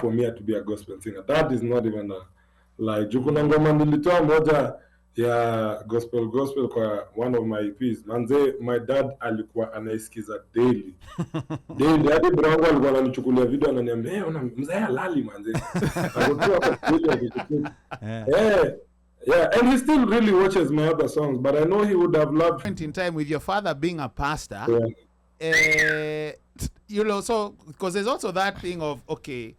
for me to be a gospel singer. That is not even a lie. Jukuna ngoma nilitoa moja ya gospel kwa one of my EPs. Manze, my dad alikuwa anaisikiza daily. Hadi brango alikuwa ananichukulia video ananiambia, ona mzee lali manze. Alikuwa kwa video. Yeah, and he still really watches my other songs, but I know he would have loved in time with your father being a pastor. You know, so because there's also that thing of okay,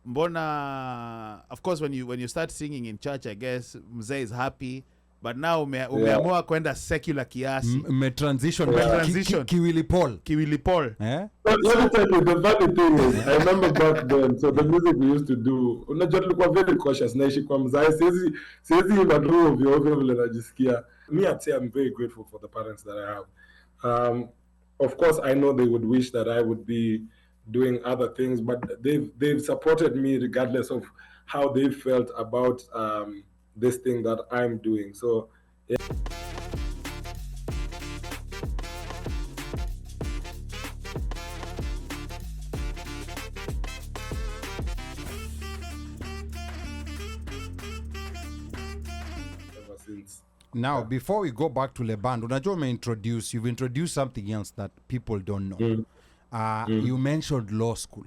mbona, of course when you start singing in church, I guess mzee is happy, but now umeamua kwenda secular kiasi. Transition Kiwili Paul. Let me tell you, the funny thing is, I remember back then, so the music we used to do, unajua tulikuwa very cautious, naishi kwa mzae, siwezi imagine ovyo vile najisikia. Me, I'd say I'm very grateful for the parents that I have. Of course, I know they would wish that I would be doing other things, but they've supported me regardless of how they felt about this thing that I'm doing. So, yeah. Ever since. Now, before we go back to the band, you've introduced something else that people don't know. You mentioned law school.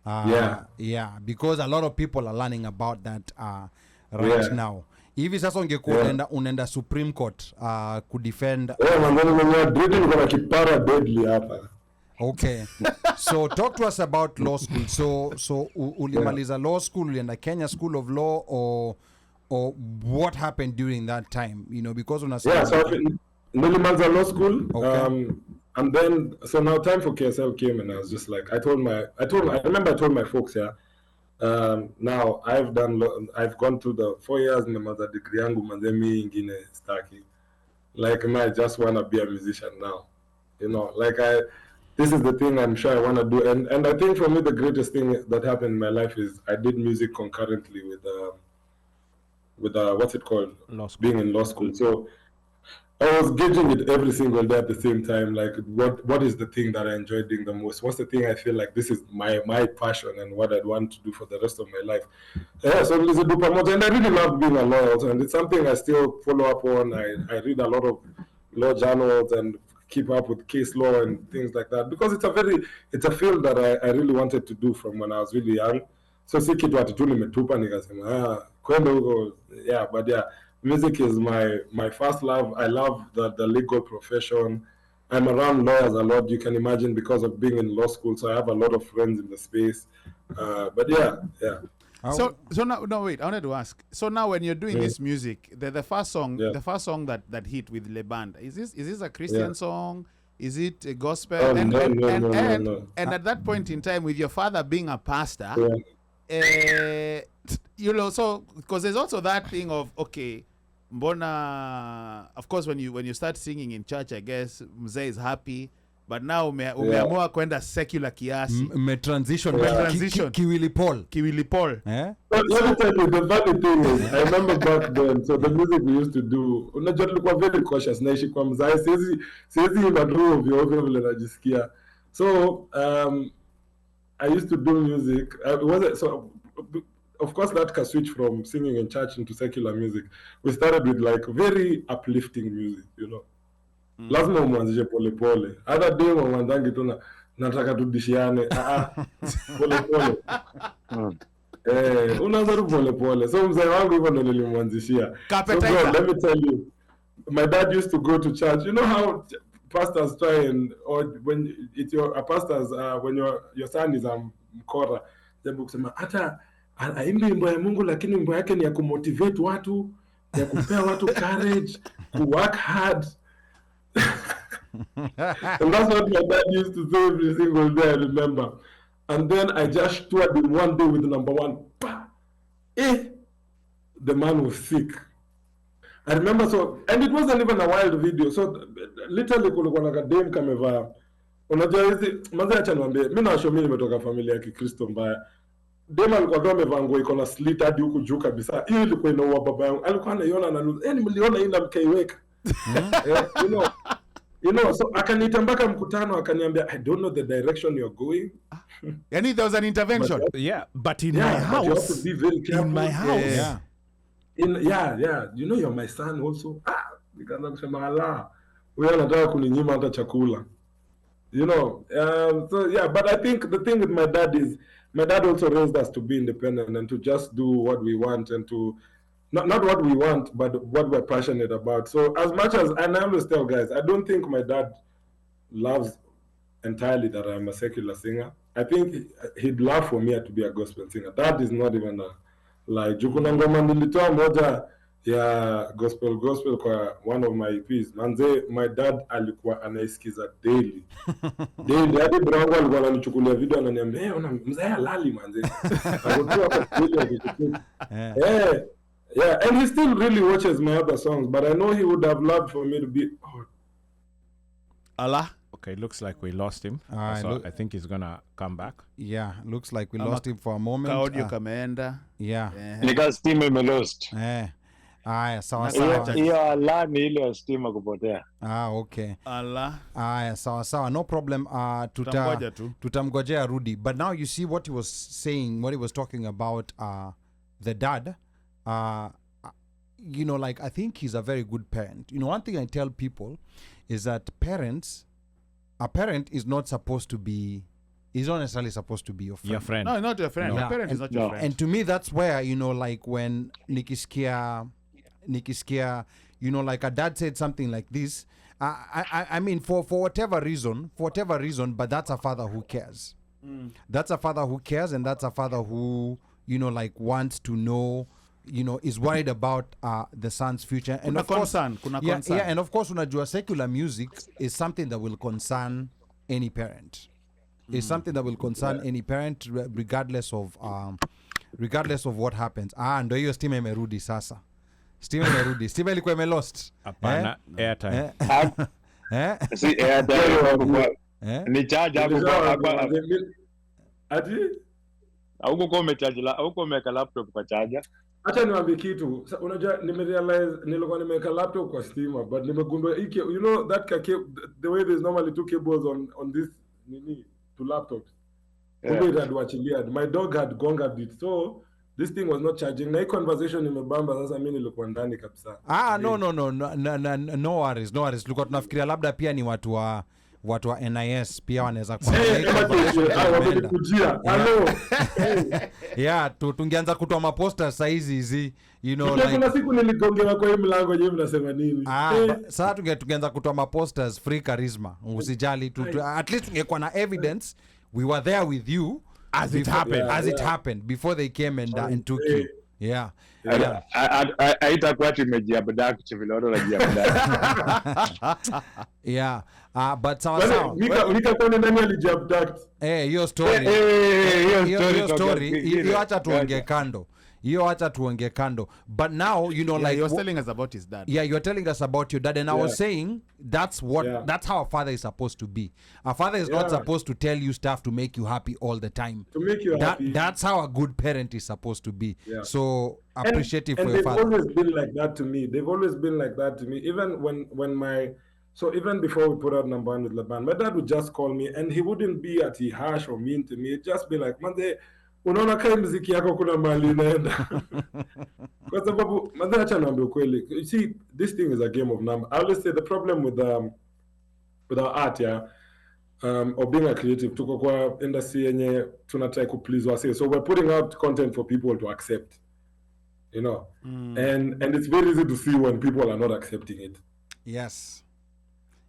Yeah, because a lot of people are learning about that now. Hivi sasa ungekuwa unaenda Supreme Court kudefend. Kuna kipara deadly hapa. Okay. So talk to us about law school. So ulimaliza law school, ulienda Kenya School of Law, or what happened during that time? You know, because so nilimaliza law school. Okay. And then, so now time for KSL came, and I was just like, I remember I told my folks, now I've gone through the 4 years in the mother degree yangu manzemi ingine staki. Like, I just want to be a musician now. You know, like this is the thing I'm sure I want to do. And I think for me, the greatest thing that happened in my life is I did music concurrently with what's it called? Law school. Being in law school. So I was gauging it every single day at the same time. Like, what is the thing that I enjoy doing the most? What's the thing I feel like this is my passion and what I'd want to do for the rest of my life? Yeah, so there's a do promoter, and I really love being a lawyer also, and it's something I still follow up on. I read a lot of law journals and keep up with case law and things like that, because it's a field that I really wanted to do from when I was really young. So si kitu ati nimetupa nikasema kwenda huko. Yeah, but yeah, music is my first love. I love the legal profession. I'm around lawyers a lot, you can imagine, because of being in law school. So I have a lot of friends in the space. But yeah. So now, no, wait, I wanted to ask. So now when you're doing this music, the first song that hit with Le Band, is this a Christian song? Is it a gospel? No. And at that point in time, with your father being a pastor, you know, so because there's also that thing of okay, mbona, of course when you start singing in church, I guess mzee is happy, but now umeamua kwenda secular kiasi. Transition Kiwili Paul. Let me tell you, the funny thing is, I remember back then, so the music we used to do, unajua tulikuwa very cautious, naishi kwa mzae, siwezi imagine ovyo vile najisikia. So I used to do music. Of course, that can switch from singing in church into secular music. We started with like very uplifting music, you know. Lazima umwanzishe pole pole. Other day mwandangi tu nataka tudishiane. Pole pole. Unaanza tu pole pole. So mzee wangu hivyo ndo nilimwanzishia. So bro, let me tell you, my dad used to go to church. You know how pastors try or when it's your pastors when your son is mkora, jambo kusema hata aimbe wimbo ya Mungu lakini wimbo yake ni ya kumotivate watu, ya kupea watu courage to work hard. And that's what my dad used to say every single day, I remember. And then I just toured him one day with number one. The man was sick. I remember, so, and it wasn't even a wild video. So literally kulikuwa na kadem kamevaa. Unajua hizi manzi acha niambie, mimi na mimi nimetoka familia ya Kikristo mbaya. Dem alikuwa ndo amevaa nguo iko na slit hadi huku juu kabisa. Hiyo ilikuwa inaua baba yangu. Alikuwa anaiona na mliona hii na mkaiweka. You know. You know, so akaniita mpaka mkutano akaniambia, I don't know the direction you're going. Yani there was an intervention. But in my house, but you have to be very careful. in my house, Yeah. You know, you're my son also. Nikaanza kusema ala, wewe anataka kuninyima hata chakula. You know, so yeah, but I think the thing with my dad is, my dad also raised us to be independent and to just do what we want and to, not what we want, but what we're passionate about. So as much as, and I always tell guys, I don't think my dad loves entirely that I'm a secular singer. I think he'd love for me to be a gospel singer. That is not even a lie. Jukuna ngoma nilitoa moja ya gospel kwa one of my EPs. Manze, my dad alikuwa anaisikiza daily. Daily, hadi brango alikuwa ananichukulia video ananiambia, ona mzee halali manze. Alikuwa yeah, and he still really watches my other songs, but I know he would have loved for me to be Allah. Okay, looks like we lost him. So I think he's gonna come back. Yeah, looks like we lost him for a moment. Audio kameenda. Yeah. Nika stima imelost. Aya, sawa Sawa. sawa. Hiyo ala ni ile ya stima kupotea. Okay. Allah. Aya, sawa sawa. No problem. Tutamgoja tu. Tutamgojea Rudi. But now you see what he was saying, what he was talking about the dad. You know, like, I think he's a very good parent. You know, one thing I tell people is that a parent is not supposed to be, is not necessarily supposed to be your friend. Your friend. No, not your friend. No. Your parent is not your friend. And to me, that's where, you know, like when nikisikia, you know, like a dad said something like this, I mean, for whatever reason, but that's a father who cares. That's a father who cares, and that's a father who, you know, like wants to know, you know, is worried about the son's future. And of course, concern. yeah, and of course, unajua secular music is something that will concern any parent. It's something that will concern any parent, regardless of what happens. Ndo hiyo stima imerudi sasa. Stima ilikuwa imelost. Hapana, airtime. Si airtime. Ni charge hapo kwa ati huko kwa umecharge huko umeweka laptop kwa charger. Acha niwaambie kitu. Unajua nimerealize nilikuwa nimeweka laptop kwa stima, but nimegundua hiki, you know that the way there's normally two cables on this to laptops. It had wachilia. My dog had gonga it. So this thing was not charging. Na hii conversation imebamba sasa mimi nilikuwa ndani kabisa. No worries. Tulikuwa tunafikiria labda pia ni watu wa NIS pia wanaweza kuwa yeah, tungeanza kutoa maposta saa hizi, you know, like kuna siku niligongewa kwa hii mlango, je, mnasema nini? Sasa tungeanza kutoa maposters free charisma. Usijali, at least tungekuwa na evidence we were there with you As it happened before they came and took you. Yeah. Haitakuwa tumejiabduct vile watu wanajiabduct. Yeah. But sawa. Nikakuwa nani alijiabduct? Hiyo story. Hiyo acha tuongee kando. But now, you know, like you're telling us about his dad. Yeah, you're telling us about your dad, and I was saying that's how a father is supposed to be. A father is not supposed to tell you stuff to make you happy all the time. To make you happy. That's how a good parent is supposed to be. Yeah. So appreciative for your father. And they've always been like that to me. Even before we put out number one with Laban, my dad would just call me, and he wouldn't be harsh or mean to me. He'd just be like, "Manze, unaona kai muziki yako kuna mahali inaenda." Kwa sababu manze, acha niambie ukweli. You see, this thing is a game of numbers. I always say the problem with our art, or being a creative, tuko kwa industry yenye tunataka ku please wase. So we're putting out content for people to accept. You know. And it's very easy to see when people are not accepting it. Yes.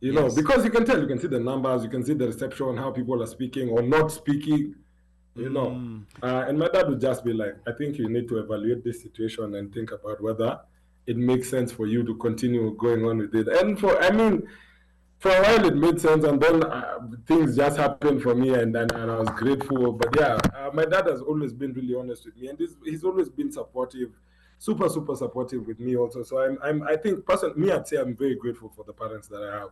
You know, because you can tell, you can see the numbers, you can see the reception, how people are speaking or not speaking, you know. And my dad would just be like, I think you need to evaluate this situation and think about whether it makes sense for you to continue going on with it. And for a while it made sense, and then things just happened for me, and I was grateful. But my dad has always been really honest with me, and he's always been supportive. Super supportive with me also. So I think personally, I'd say I'm very grateful for the parents that I have.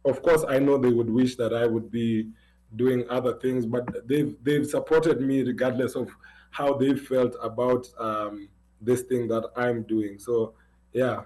Of course, I know they would wish that I would be doing other things, but they've supported me regardless of how they felt about this thing that I'm doing. So yeah,